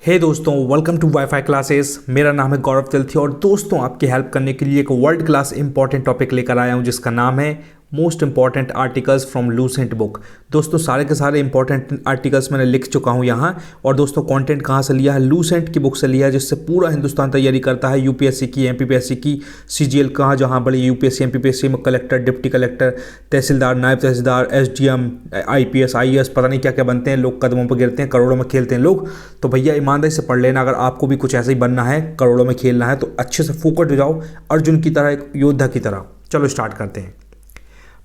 हे दोस्तों, welcome to wifi classes. मेरा नाम है गौरव तिलथी और दोस्तों आपकी हेल्प करने के लिए एक वर्ल्ड क्लास इंपॉर्टेंट टॉपिक लेकर आया हूं जिसका नाम है most important articles from Lucent book. दोस्तों सारे के सारे इंपॉर्टेंट आर्टिकल्स मैंने लिख चुका हूं यहाँ। और दोस्तों कंटेंट कहाँ से लिया है? लूसेंट की बुक से लिया है, जिससे पूरा हिंदुस्तान तैयारी करता है यूपीएससी की, एमपीपीएससी की, सीजीएल कहाँ जहाँ बड़ी यूपीएससी एमपीपीएससी में कलेक्टर, डिप्टी कलेक्टर, तहसीलदार, नायब तहसीलदार, एसडीएम, आईपीएस, आईएएस, पता नहीं क्या क्या बनते हैं लोग, कदमों पर गिरते हैं, करोड़ों में खेलते हैं लोग। तो भैया ईमानदारी से पढ़ लेना। अगर आपको भी कुछ ऐसा ही बनना है, करोड़ों में खेलना है, तो अच्छे से फोकस हो जाओ अर्जुन की तरह, एक योद्धा की तरह। चलो स्टार्ट करते हैं।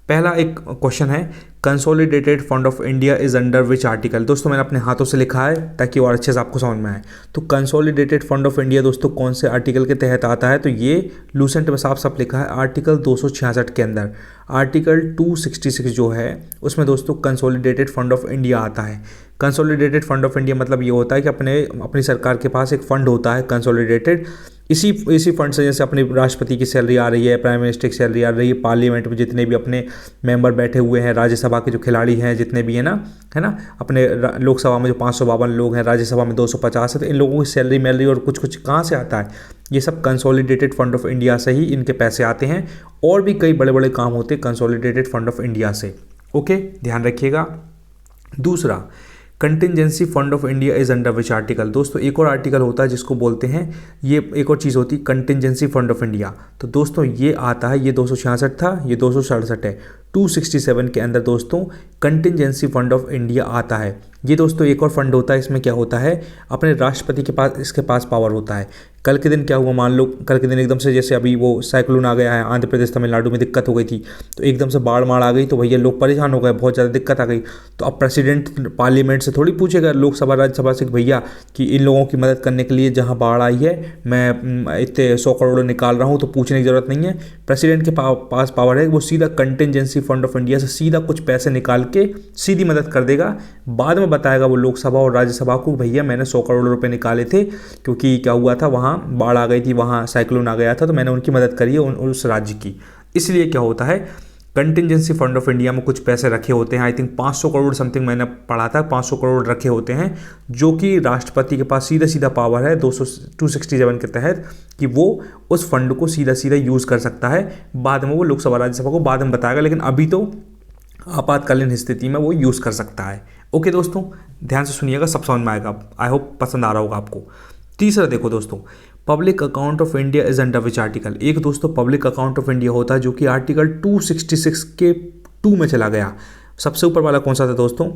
पहला एक क्वेश्चन है, consolidated fund of India is under which article. दोस्तों मैंने अपने हाथों से लिखा है ताकि और अच्छे से आपको समझ में आए। तो कंसोलिडेटेड फंड ऑफ इंडिया दोस्तों कौन से आर्टिकल के तहत आता है? तो ये लूसेंट में साफ साफ लिखा है आर्टिकल 266 के अंदर। आर्टिकल 266 जो है उसमें दोस्तों कंसोलिडेटेड फंड ऑफ इंडिया आता है। कंसोलिडेटेड फंड ऑफ इंडिया मतलब ये होता है कि अपनी सरकार के पास एक फ़ंड होता है कंसोलिडेटेड। इसी फंड से जैसे अपने राष्ट्रपति की सैलरी आ रही है, प्राइम मिनिस्टर की सैलरी आ रही है, पार्लियामेंट में जितने भी अपने मेंबर बैठे हुए हैं, राज्यसभा के जो खिलाड़ी हैं जितने भी हैं है ना, अपने लोकसभा में जो 552 लोग हैं, राज्यसभा में 250 है, तो इन लोगों की सैलरी मिल रही है। और कुछ कुछ कहाँ से आता है? ये सब कंसोलिडेटेड फंड ऑफ इंडिया से ही इनके पैसे आते हैं। और भी कई बड़े बड़े काम होते हैं कंसोलिडेटेड फंड ऑफ इंडिया से। ओके, ध्यान रखिएगा। दूसरा, contingency fund of India is under which article. दोस्तों एक और आर्टिकल होता है जिसको बोलते हैं, ये एक और चीज़ होती है कंटिजेंसी फंड ऑफ इंडिया। तो दोस्तों ये आता है, ये 266 था, ये 267 है। 267 के अंदर दोस्तों कंटिजेंसी फंड ऑफ इंडिया आता है। ये दोस्तों एक और फंड होता है। इसमें क्या होता है, अपने राष्ट्रपति के पास इसके पास पावर होता है। कल के दिन क्या हुआ, मान लो कल के दिन एकदम से, जैसे अभी वो साइक्लोन आ गया है, आंध्र प्रदेश तमिलनाडु में दिक्कत हो गई थी, तो एकदम से बाढ़ मार आ गई, तो भैया लोग परेशान हो गए, बहुत ज़्यादा दिक्कत आ गई। तो अब प्रेसिडेंट पार्लियामेंट से थोड़ी पूछेगा, लोकसभा राज्यसभा से, भैया कि इन लोगों की मदद करने के लिए जहाँ बाढ़ आई है मैं इतने 100 करोड़ निकाल रहा हूँ, तो पूछने की ज़रूरत नहीं है। प्रेसिडेंट के पास पावर है, वो सीधा कंटिजेंसी फंड ऑफ इंडिया से सीधा कुछ पैसे निकाल के सीधी मदद कर देगा। बाद में बताएगा वो लोकसभा और राज्यसभा को, भैया मैंने 100 करोड़ रुपए निकाले थे क्योंकि क्या हुआ था, वहाँ बाढ़ आ गई थी, वहाँ साइक्लोन आ गया था, तो मैंने उनकी मदद करी है, उस राज्य की। इसलिए क्या होता है, कंटिजेंसी फंड ऑफ इंडिया में कुछ पैसे रखे होते हैं। आई थिंक 500 करोड़ समथिंग मैंने पढ़ा था, 500 करोड़ रखे होते हैं, जो कि राष्ट्रपति के पास सीधा सीधा पावर है 267 के तहत कि वो उस फंड को सीधा सीधा यूज़ कर सकता है। बाद में वो लोकसभा राज्यसभा को बाद में बताएगा, लेकिन अभी तो आपातकालीन स्थिति में वो यूज़ कर सकता है। ओके दोस्तों, ध्यान से सुनिएगा, सब समझ में आएगा। आई होप पसंद आ रहा होगा आपको। तीसरा देखो दोस्तों, public account of India is under which article. एक दोस्तों पब्लिक अकाउंट ऑफ इंडिया होता है जो कि आर्टिकल 266 के 2 में चला गया। सबसे ऊपर वाला कौन सा था दोस्तों?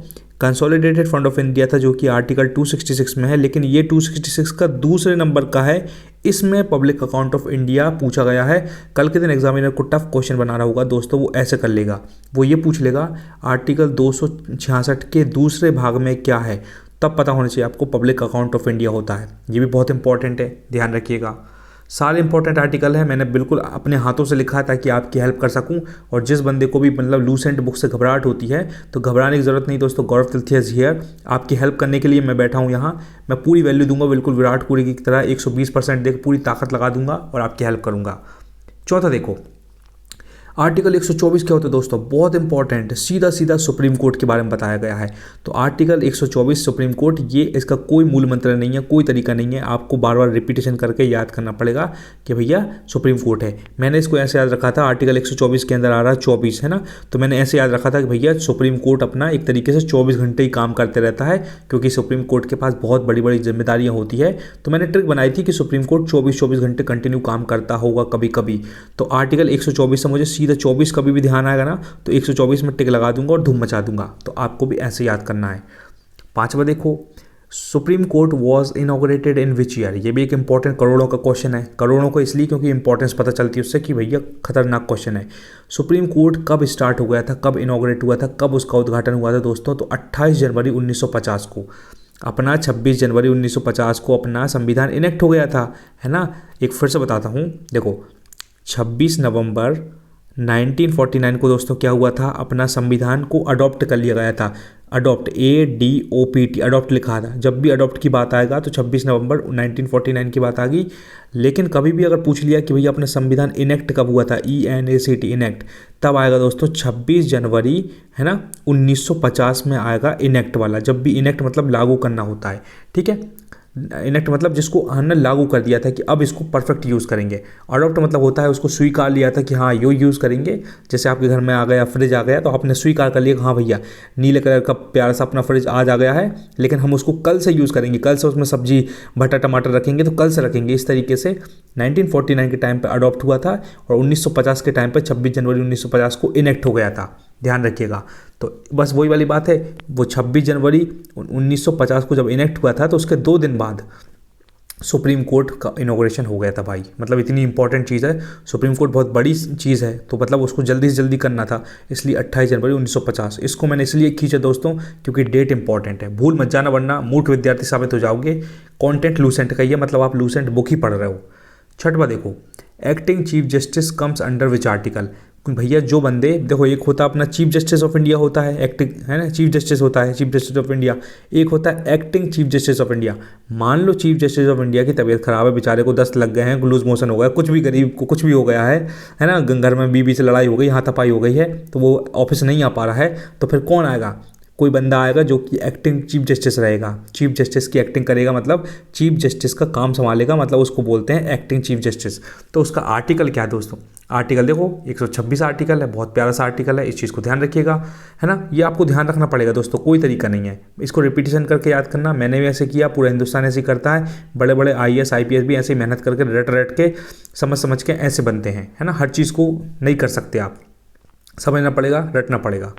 कंसोलिडेटेड फंड ऑफ इंडिया था, जो कि आर्टिकल 266 में है, लेकिन ये 266 का दूसरे नंबर का है। इसमें पब्लिक अकाउंट ऑफ इंडिया पूछा गया है। कल के दिन एग्जामिनर को टफ क्वेश्चन बना रहा होगा दोस्तों, वो ऐसे कर लेगा, वो ये पूछ लेगा आर्टिकल 266 के दूसरे भाग में क्या है, तब पता होना चाहिए आपको पब्लिक अकाउंट ऑफ इंडिया होता है। ये भी बहुत इंपॉर्टेंट है, ध्यान रखिएगा। सारे इंपॉर्टेंट आर्टिकल है, मैंने बिल्कुल अपने हाथों से लिखा है ताकि आपकी हेल्प कर सकूं। और जिस बंदे को भी मतलब लूसेंट बुक से घबराहट होती है तो घबराने की ज़रूरत नहीं दोस्तों। गौरव तिलथी इज हियर, आपकी हेल्प करने के लिए मैं बैठा हूं यहाँ। मैं पूरी वैल्यू दूंगा, बिल्कुल विराट कोहली की तरह 120% देख पूरी ताकत लगा दूंगा और आपकी हेल्प करूँगा। चौथा देखो, आर्टिकल 124 क्या होता है दोस्तों? बहुत इंपॉर्टेंट, सीधा सीधा सुप्रीम कोर्ट के बारे में बताया गया है। तो आर्टिकल 124 सुप्रीम कोर्ट, ये इसका कोई मूल मंत्र नहीं है, कोई तरीका नहीं है, आपको बार बार रिपीटेशन करके याद करना पड़ेगा कि भैया सुप्रीम कोर्ट है। मैंने इसको ऐसे याद रखा था, आर्टिकल 124 के अंदर आ रहा है 24 है ना, तो मैंने ऐसे याद रखा था कि भैया सुप्रीम कोर्ट अपना एक तरीके से 24 घंटे ही काम करते रहता है, क्योंकि सुप्रीम कोर्ट के पास बहुत बड़ी बड़ी जिम्मेदारियाँ होती है। तो मैंने ट्रिक बनाई थी कि सुप्रीम कोर्ट 24 घंटे कंटिन्यू काम करता होगा कभी कभी। तो आर्टिकल 124 से मुझे सीधा 24 कभी भी ध्यान आएगा ना, तो 124 में टिक लगा दूंगा और धूम मचा दूंगा। तो आपको भी ऐसे याद करना है। पांचवा देखो, supreme court was inaugurated in which year. ये भी एक इंपॉर्टेंट करोड़ों का क्वेश्चन है। करोड़ों को इसलिए क्योंकि इंपॉर्टेंस पता चलती है उससे कि भैया खतरनाक क्वेश्चन है। सुप्रीम कोर्ट कब स्टार्ट हो गया था, कब इनॉग्रेट हुआ था, कब उसका उद्घाटन हुआ था दोस्तों? तो 28 जनवरी 1950 को। अपना 26 जनवरी 1950 को अपना संविधान इनेक्ट हो गया था, है ना। एक फिर से बताता हूँ, देखो 26 नवंबर 1949 को दोस्तों क्या हुआ था, अपना संविधान को अडॉप्ट कर लिया गया था। अडॉप्ट, ADOPT, अडॉप्ट लिखा था। जब भी अडॉप्ट की बात आएगा तो 26 नवंबर 1949 की बात आ गई। लेकिन कभी भी अगर पूछ लिया कि भैया अपना संविधान इनेक्ट कब हुआ था, ENACT इनेक्ट, तब आएगा दोस्तों 26 जनवरी, है ना, 1950 में आएगा इनेक्ट वाला। जब भी इनेक्ट मतलब लागू करना होता है, ठीक है। इनेक्ट मतलब जिसको हमने लागू कर दिया था कि अब इसको परफेक्ट यूज़ करेंगे। अडॉप्ट मतलब होता है उसको स्वीकार लिया था कि हाँ यो यूज़ करेंगे। जैसे आपके घर में आ गया फ्रिज आ गया तो आपने स्वीकार कर लिया कि हाँ भैया नीले कलर का प्यारा सा अपना फ्रिज आज आ गया है, लेकिन हम उसको कल से यूज़ करेंगे, कल से उसमें सब्जी भट्टा टमाटर रखेंगे तो कल से रखेंगे। इस तरीके से 1949 के टाइम पे अडॉप्ट हुआ था और 1950 के टाइम पे 26 जनवरी 1950 को इनेक्ट हो गया था, ध्यान रखिएगा। तो बस वही वाली बात है, वो 26 जनवरी 1950 को जब इनेक्ट हुआ था तो उसके 2 दिन बाद सुप्रीम कोर्ट का इनॉग्रेशन हो गया था भाई। मतलब इतनी इंपॉर्टेंट चीज़ है, सुप्रीम कोर्ट बहुत बड़ी चीज़ है, तो मतलब उसको जल्दी से जल्दी करना था, इसलिए 28 जनवरी 1950। इसको मैंने इसलिए खींचा दोस्तों क्योंकि डेट इंपॉर्टेंट है, भूल मत जाना वरना मूर्ख विद्यार्थी साबित हो जाओगे। कंटेंट लूसेंट का ये मतलब आप लूसेंट बुक ही पढ़ रहे हो। छठवां देखो, acting chief justice comes under which article. भैया जो बंदे देखो, एक होता है अपना चीफ जस्टिस ऑफ इंडिया होता है, एक्टिंग है ना, चीफ जस्टिस होता है, चीफ जस्टिस ऑफ इंडिया। एक होता है acting chief justice of India. मान लो चीफ जस्टिस ऑफ इंडिया की तबीयत खराब है, बेचारे को दस्त लग गए हैं, लूज मोशन हो गया, कुछ भी गरीब को कुछ भी हो गया है ना, घर में बीबी से लड़ाई हो गई, हाथापाई हो गई है, तो वो ऑफिस नहीं आ पा रहा है, तो फिर कौन आएगा? कोई बंदा आएगा जो कि एक्टिंग चीफ जस्टिस रहेगा, चीफ जस्टिस की एक्टिंग करेगा, मतलब चीफ जस्टिस का काम संभालेगा, मतलब उसको बोलते हैं एक्टिंग चीफ जस्टिस। तो उसका आर्टिकल क्या है दोस्तों? आर्टिकल देखो 126 आर्टिकल है, बहुत प्यारा सा आर्टिकल है, इस चीज़ को ध्यान रखिएगा, है ना। ये आपको ध्यान रखना पड़ेगा दोस्तों, कोई तरीका नहीं है इसको रिपीटिशन करके याद करना। मैंने भी ऐसे किया, पूरा हिंदुस्तान ऐसे करता है, बड़े बड़े IAS IPS भी ऐसे मेहनत करके रट के समझ के ऐसे बनते हैं, है ना। हर चीज़ को नहीं कर सकते आप, समझना पड़ेगा, रटना पड़ेगा।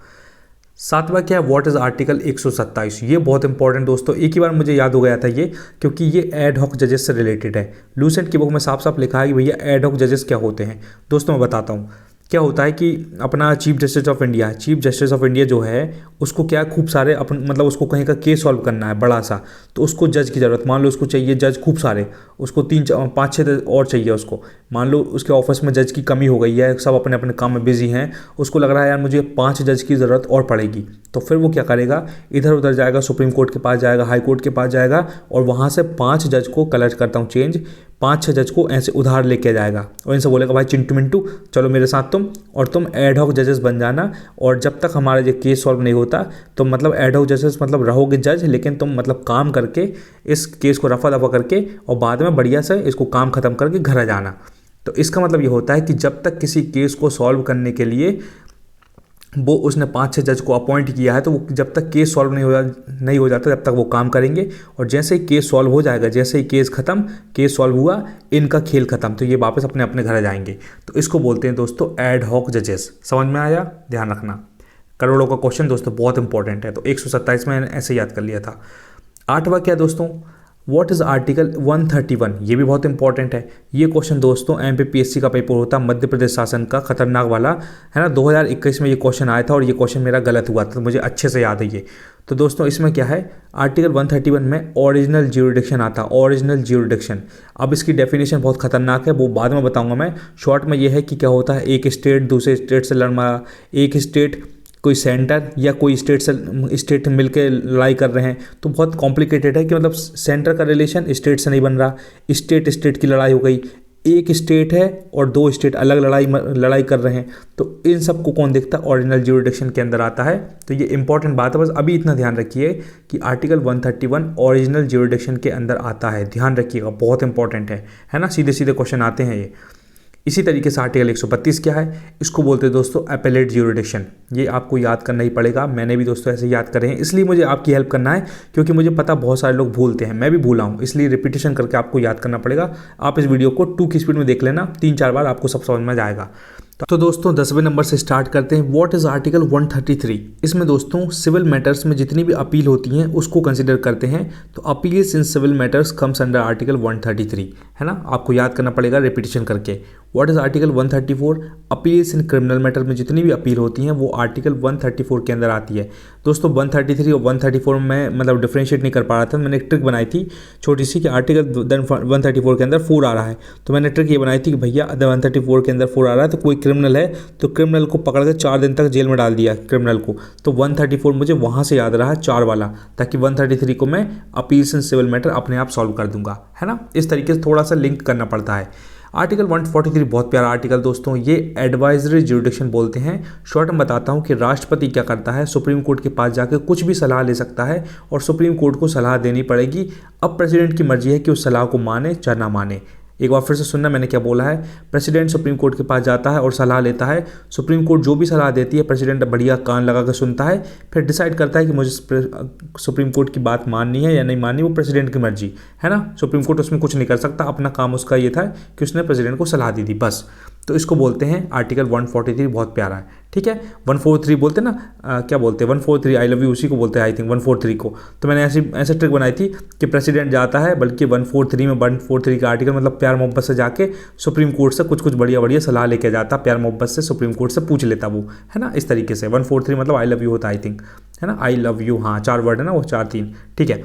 7वां क्या है? What is article 127। ये बहुत इंपॉर्टेंट दोस्तों, एक ही बार मुझे याद हो गया था ये, क्योंकि ये एड हॉक जजेस से रिलेटेड है। लूसेंट की बुक में साफ साफ लिखा है कि भैया एड हॉक जजेस क्या होते हैं। दोस्तों मैं बताता हूँ क्या होता है कि अपना chief justice of India, chief justice of India जो है उसको क्या खूब सारे अपन मतलब उसको कहीं का केस सॉल्व करना है बड़ा सा, तो उसको जज की ज़रूरत, मान लो उसको चाहिए जज खूब सारे, उसको 3-5-6 और चाहिए उसको। मान लो उसके ऑफिस में जज की कमी हो गई है, सब अपने अपने काम में बिजी हैं, उसको लग रहा है यार मुझे 5 जज की ज़रूरत और पड़ेगी, तो फिर वो क्या करेगा, इधर उधर जाएगा, सुप्रीम कोर्ट के पास जाएगा, हाई कोर्ट के पास जाएगा, और वहाँ से 5 जज को कलेक्ट करता हूँ चेंज, 5-6 जज को ऐसे उधार लेके जाएगा और इनसे बोलेगा भाई चिंटू मिंटू चलो मेरे साथ तुम, और तुम एड हॉक जजेस बन जाना, और जब तक हमारा ये केस सॉल्व नहीं होता तो मतलब एड हॉक जजेस मतलब रहोगे जज, लेकिन तुम मतलब काम करके इस केस को रफा दफा करके और बाद में बढ़िया से इसको काम ख़त्म करके घर आ जाना। तो इसका मतलब ये होता है कि जब तक किसी केस को सॉल्व करने के लिए वो उसने 5-6 जज को अपॉइंट किया है, तो वो जब तक केस सॉल्व नहीं हो जाता तब तक वो काम करेंगे, और जैसे ही केस सॉल्व हो जाएगा, जैसे ही केस ख़त्म, केस सॉल्व हुआ, इनका खेल ख़त्म, तो ये वापस अपने अपने घर जाएंगे। तो इसको बोलते हैं दोस्तों एड हॉक जजेस। समझ में आया? ध्यान रखना, करोड़ों का क्वेश्चन दोस्तों बहुत इंपॉर्टेंट है, तो 127 में मैंने ऐसे याद कर लिया था। 8वां क्या दोस्तों? What is article 131। ये भी बहुत इंपॉर्टेंट है। ये क्वेश्चन दोस्तों MPPSC का पेपर होता है, मध्य प्रदेश शासन का, खतरनाक वाला, है ना। 2021 में ये क्वेश्चन आया था और ये क्वेश्चन मेरा गलत हुआ था, तो मुझे अच्छे से याद है ये। तो दोस्तों इसमें क्या है, आर्टिकल 131 में ओरिजिनल ज्यूरिडिक्शन आता है, ओरिजिनल ज्यूरिडिक्शन। अब इसकी डेफिनेशन बहुत खतरनाक है, वो बाद में बताऊंगा मैं। शॉर्ट में ये है कि क्या होता है, एक स्टेट दूसरे स्टेट से एक स्टेट कोई सेंटर या कोई स्टेट मिलके लड़ाई कर रहे हैं, तो बहुत कॉम्प्लिकेटेड है कि मतलब सेंटर का रिलेशन स्टेट से नहीं बन रहा, स्टेट की लड़ाई हो गई, एक स्टेट है और 2 स्टेट अलग लड़ाई कर रहे हैं, तो इन सब को कौन देखता है? ओरिजिनल ज्यूरिडिक्शन के अंदर आता है। तो ये इंपॉर्टेंट बात है, बस अभी इतना ध्यान रखिए कि आर्टिकल 131 ओरिजिनल ज्यूरिडिक्शन के अंदर आता है, ध्यान रखिएगा, बहुत इंपॉर्टेंट है ना। सीधे सीधे क्वेश्चन आते हैं ये। इसी तरीके से आर्टिकल 132 क्या है? इसको बोलते हैं दोस्तों एपेलेट ज्यूरिडिक्शन। ये आपको याद करना ही पड़ेगा, मैंने भी दोस्तों ऐसे याद करे हैं, इसलिए मुझे आपकी हेल्प करना है, क्योंकि मुझे पता बहुत सारे लोग भूलते हैं, मैं भी भूला हूँ, इसलिए रिपीटेशन करके आपको याद करना पड़ेगा। आप इस वीडियो को 2 की स्पीड में देख लेना, 3-4 बार आपको सब समझ में जाएगा। तो दोस्तों 10वें नंबर से स्टार्ट करते हैं। What is article 133। इसमें दोस्तों सिविल मैटर्स में जितनी भी अपील होती हैं उसको कंसिडर करते हैं, तो appeals in civil matters comes under article 133, है ना। आपको याद करना पड़ेगा रिपीटेशन करके। What is article 134। Appeals in criminal matter में जितनी भी अपील होती हैं वो आर्टिकल 134 के अंदर आती है। दोस्तों 133 और 134 में मतलब डिफ्रेंशिएट नहीं कर पा रहा था, मैंने एक ट्रिक बनाई थी छोटी सी कि आर्टिकल 134 के अंदर 4 आ रहा है, तो मैंने ट्रिक ये बनाई थी कि भैया 134 के अंदर 4 आ रहा है तो कोई क्रिमिनल है तो क्रिमिनल को पकड़ के 4 दिन तक जेल में डाल दिया क्रिमिनल को, तो 134 मुझे वहाँ से याद रहा 4 वाला, ताकि 133 को मैं अपील्स इन सिविल मैटर अपने आप सॉल्व कर दूंगा, है ना। इस तरीके से थोड़ा सा लिंक करना पड़ता है। आर्टिकल 143 बहुत प्यारा आर्टिकल दोस्तों, ये एडवाइजरी ज्यूरिडिक्शन बोलते हैं। शॉर्ट में बताता हूँ कि राष्ट्रपति क्या करता है, सुप्रीम कोर्ट के पास जाकर कुछ भी सलाह ले सकता है और सुप्रीम कोर्ट को सलाह देनी पड़ेगी। अब प्रेसिडेंट की मर्जी है कि उस सलाह को माने चाहे ना माने। एक बार फिर से सुनना मैंने क्या बोला है। प्रेसिडेंट सुप्रीम कोर्ट के पास जाता है और सलाह लेता है। सुप्रीम कोर्ट जो भी सलाह देती है प्रेसिडेंट बढ़िया कान लगा कर सुनता है, फिर डिसाइड करता है कि मुझे सुप्रीम कोर्ट की बात माननी है या नहीं माननी, वो प्रेसिडेंट की मर्जी है ना। सुप्रीम कोर्ट उसमें कुछ नहीं कर सकता, अपना काम उसका ये था कि उसने प्रेसिडेंट को सलाह दी थी बस। तो इसको बोलते हैं आर्टिकल 143, बहुत प्यारा है, ठीक है। 143 बोलते हैं ना, क्या बोलते हैं 143 आई लव यू, उसी को बोलते हैं आई थिंक 143 को। तो मैंने ऐसे ट्रिक बनाई थी कि प्रेसिडेंट जाता है, बल्कि 143 में 143 का आर्टिकल मतलब प्यार मोहब्बत से जाके सुप्रीम कोर्ट से कुछ बढ़िया बढ़िया सलाह लेके जाता, प्यार मोहब्बत से सुप्रीम कोर्ट से पूछ लेता वो, है ना। इस तरीके से 143 मतलब आई लव यू होता आई थिंक, है ना। आई लव यू, हाँ 4 वर्ड है ना वो, 4 3, ठीक है।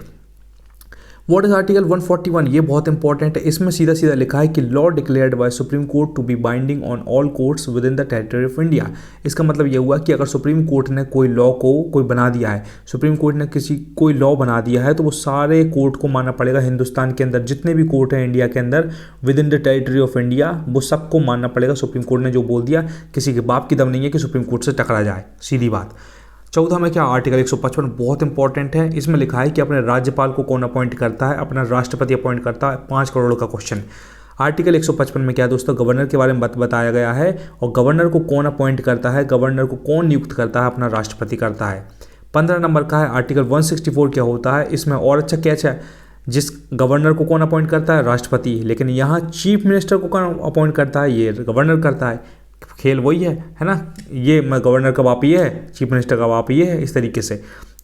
व्हाट इज आर्टिकल 141, ये बहुत इंपॉर्टेंट है। इसमें सीधा सीधा लिखा है कि law declared by Supreme Court to be binding on all courts within the territory of India. इसका मतलब ये हुआ कि अगर सुप्रीम कोर्ट ने कोई लॉ को कोई बना दिया है, सुप्रीम कोर्ट ने कोई लॉ बना दिया है, तो वो सारे कोर्ट को मानना पड़ेगा। हिंदुस्तान के अंदर जितने भी कोर्ट हैं इंडिया के अंदर with in the territory of India, वो सबको मानना पड़ेगा। सुप्रीम कोर्ट ने जो बोल दिया, किसी के बाप की दम नहीं है कि सुप्रीम कोर्ट से टकरा जाए, सीधी बात। 14 में क्या, आर्टिकल 155 बहुत इंपॉर्टेंट है। इसमें लिखा है कि अपने राज्यपाल को कौन अपॉइंट करता है, अपना राष्ट्रपति अपॉइंट करता है। 5 करोड़ का क्वेश्चन। आर्टिकल 155 में क्या दोस्तों, गवर्नर के बारे में बताया गया है, और गवर्नर को कौन अपॉइंट करता है, गवर्नर को कौन नियुक्त करता है, अपना राष्ट्रपति करता है। 15 नंबर का है आर्टिकल 164 क्या होता है, इसमें और अच्छा कैच है। जिस गवर्नर को कौन अपॉइंट करता है, राष्ट्रपति, लेकिन यहाँ चीफ मिनिस्टर को कौन अपॉइंट करता है, ये गवर्नर करता है। खेल वही है ना, ये गवर्नर का बाप ये है, चीफ मिनिस्टर का बाप ये है, इस तरीके से।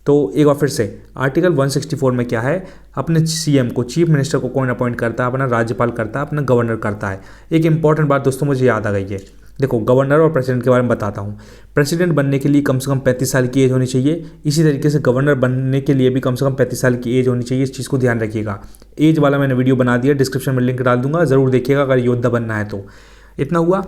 तो एक बार फिर से आर्टिकल 164 में क्या है, अपने सीएम को, चीफ मिनिस्टर को कौन अपॉइंट करता है, अपना राज्यपाल करता है, अपना गवर्नर करता है। एक इंपॉर्टेंट बात दोस्तों मुझे याद आ गई है, देखो गवर्नर और प्रेसिडेंट के बारे में बताता हूँ। प्रेसिडेंट बनने के लिए कम से कम 35 साल की एज होनी चाहिए, इसी तरीके से गवर्नर बनने के लिए भी कम से कम 35 साल की एज होनी चाहिए। इस चीज़ को ध्यान रखिएगा। एज वाला मैंने वीडियो बना दिया, डिस्क्रिप्शन में लिंक डाल दूंगा, ज़रूर देखिएगा अगर योद्धा बनना है तो। इतना हुआ।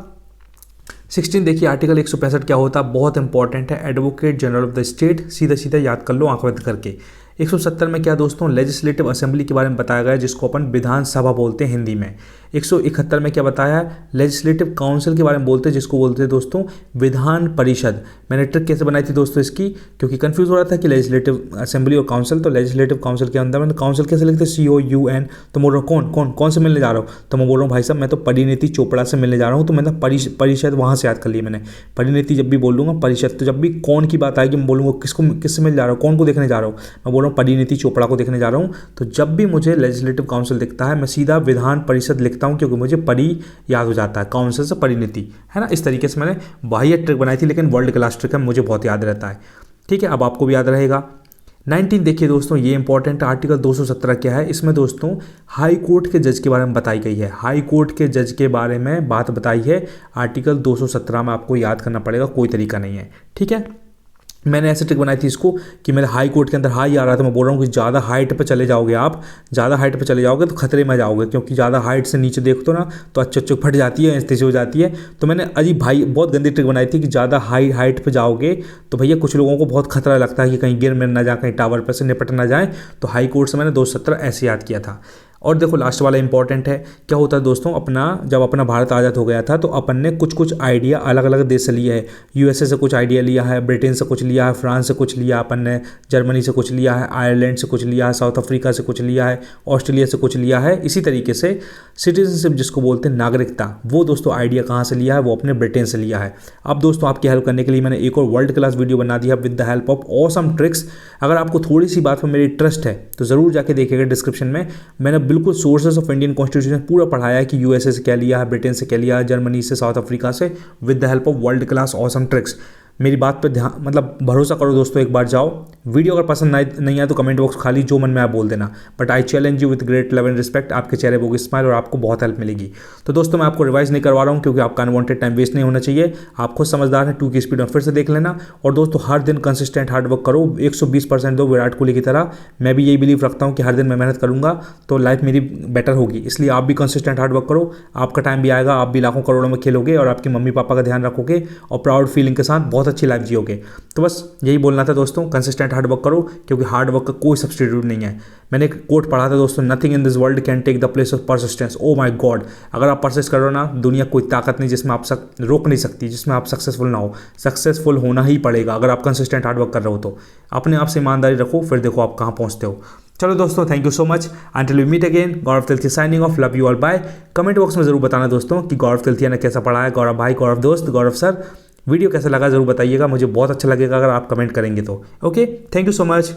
16 देखिए, आर्टिकल 165 क्या होता है, बहुत इंपॉर्टेंट है। Advocate general of the state, सीधा सीधा याद कर लो आंख बंद करके। 170 में क्या दोस्तों, लेजिस्लेटिव असेंबली के बारे में बताया गया है, जिसको अपन विधानसभा बोलते हैं हिंदी में। 171 में क्या बताया है, लेजिस्लेटिव काउंसिल के बारे में बोलते हैं, जिसको बोलते हैं दोस्तों विधान परिषद। मैंने ट्रिक कैसे बनाई थी दोस्तों इसकी, क्योंकि कंफ्यूज हो रहा था कि लेजिस्लेटिव असेंबली और काउंसिल, तो लेजिस्लेटिव काउंसिल के अंदर मैंने काउंसिल कैसे लिखते, COUN। तो बोल रहा हूँ कौन से मिलने जा रहा हूँ, तो मैं बोल रहा हूँ भाई साहब मैं तो परिणीति चोपड़ा से मिलने जा रहा हूँ, तो मैंने परिषद वहाँ से याद कर लिया मैंने। परिणीति जब भी बोल लूँगा, परिषद, तो जब भी कौन की बात आएगी मैं बोलूँगा किससे मिल जा रहा हूँ, कौन को देखने जा रहा हूँ, मैं बोल रहा हूँ परिणीति चोपड़ा को देखने जा रहा हूँ। तो जब भी मुझे लेजिस्लेटिव काउंसिल दिखता है, मैं सीधा विधान परिषद लिखता हूँ, क्योंकि मुझे परि याद हो जाता है, काउंसिल से परिणीति, है ना। इस तरीके से मैंने बाह्य ट्रिक बनाई थी, लेकिन वर्ल्ड क्लास ट्रिक है, मुझे बहुत याद रहता है, ठीक है। अब आपको भी याद रहेगा। 19 देखिए दोस्तों, ये इंपॉर्टेंट आर्टिकल 217 क्या है, इसमें दोस्तों हाई कोर्ट के जज के बारे में बताई गई है। हाई कोर्ट के जज के बारे में बात बताई है आर्टिकल 217 में, आपको याद करना पड़ेगा, कोई तरीका नहीं है, ठीक है। मैंने ऐसे ट्रिक बनाई थी इसको कि मेरे हाई कोर्ट के अंदर हाई आ रहा था, मैं बोल रहा हूँ कि ज़्यादा हाइट पे चले जाओगे आप, ज़्यादा हाइट पे चले जाओगे तो खतरे में जाओगे, क्योंकि ज़्यादा हाइट से नीचे देखो ना तो अच्छे फट जाती है, ऐसी हो जाती है। तो मैंने अजीब भाई बहुत गंदी ट्रिक बनाई थी कि ज़्यादा हाइट पे जाओगे तो भैया कुछ लोगों को बहुत खतरा लगता है कि कहीं गिर मिर ना जाए, कहीं टावर पर से निपट ना जाए। तो हाई कोर्ट से मैंने 217 ऐसे याद किया था। और देखो लास्ट वाला इंपॉर्टेंट है, क्या होता है दोस्तों, जब अपना भारत आज़ाद हो गया था तो अपन ने कुछ आइडिया अलग अलग देश से लिया है। USA से कुछ आइडिया लिया है, ब्रिटेन से कुछ लिया है, फ्रांस से कुछ लिया अपन ने, जर्मनी से कुछ लिया है, आयरलैंड से कुछ लिया है, साउथ अफ्रीका से कुछ लिया है, ऑस्ट्रेलिया से कुछ लिया है। इसी तरीके से सिटीजनशिप जिसको बोलते हैं नागरिकता, वो दोस्तों आइडिया कहाँ से लिया है, वो अपने ब्रिटेन से लिया है। अब दोस्तों आपकी हेल्प करने के लिए मैंने एक और वर्ल्ड क्लास वीडियो बना दिया with the help of awesome tricks. अगर आपको थोड़ी सी बात पर मेरी ट्रस्ट है तो ज़रूर जाके देखिएगा, डिस्क्रिप्शन में मैंने बिल्कुल सोर्सेस ऑफ इंडियन कॉन्स्टिट्यूशन पूरा पढ़ाया है कि USA से क्या लिया है, ब्रिटेन से क्या लिया है, जर्मनी से, साउथ अफ्रीका से, with the help of world class awesome tricks. मेरी बात पर ध्यान भरोसा करो दोस्तों, एक बार जाओ। वीडियो अगर पसंद नहीं आए तो कमेंट बॉक्स खाली जो मन में आप बोल देना, but I challenge you with great love and respect. आपके चेहरे पर होगी स्माइल और आपको बहुत हेल्प मिलेगी। तो दोस्तों मैं आपको रिवाइज नहीं करवा रहा हूँ, क्योंकि आपका अनवांटेड टाइम वेस्ट नहीं होना चाहिए। आप खुद समझदार हैं, 2 की स्पीड में फिर से देख लेना। और दोस्तों हर दिन कंसिस्टेंट हार्डवर्क करो, 120% दो, विराट कोहली की तरह। मैं भी यही बिलीव रखता हूँ कि हर दिन मैं मेहनत करूँगा तो लाइफ मेरी बेटर होगी, इसलिए आप भी कंसिस्टेंट हार्डवर्क करो। आपका टाइम भी आएगा, आप भी लाखों करोड़ों में खेलोगे और आपके मम्मी पापा का ध्यान रखोगे और प्राउड फीलिंग के साथ बहुत बहुत अच्छी लाइफ जियोगे। तो बस यही बोलना था दोस्तों, कंसिस्टेंट हार्ड वर्क करो, क्योंकि हार्ड वर्क का कोई सब्सटीट्यूट नहीं है। मैंने एक कोट पढ़ा था दोस्तों, nothing in this world can take the place of persistence. Oh my God, अगर आप परसिस्ट करो ना, दुनिया कोई ताकत नहीं जिसमें आप रोक नहीं सकती, जिसमें आप सक्सेसफुल ना हो। सक्सेसफुल होना ही पड़ेगा अगर आप कंसिस्टेंट हार्ड वर्क कर रहे हो तो। अपने आप से ईमानदारी रखो, फिर देखो आप कहाँ पहुँचते हो। चलो दोस्तों, thank you so much. Until we meet again, Gaurav Tilthiya signing off. Love you all, bye. Comment box में जरूर बताना दोस्तों कि गौरव तिलथिया ने कैसा पढ़ा है। गौरव भाई, गौरव दोस्त, गौरव सर, वीडियो कैसा लगा जरूर बताइएगा, मुझे बहुत अच्छा लगेगा अगर आप कमेंट करेंगे तो। Okay, thank you so much.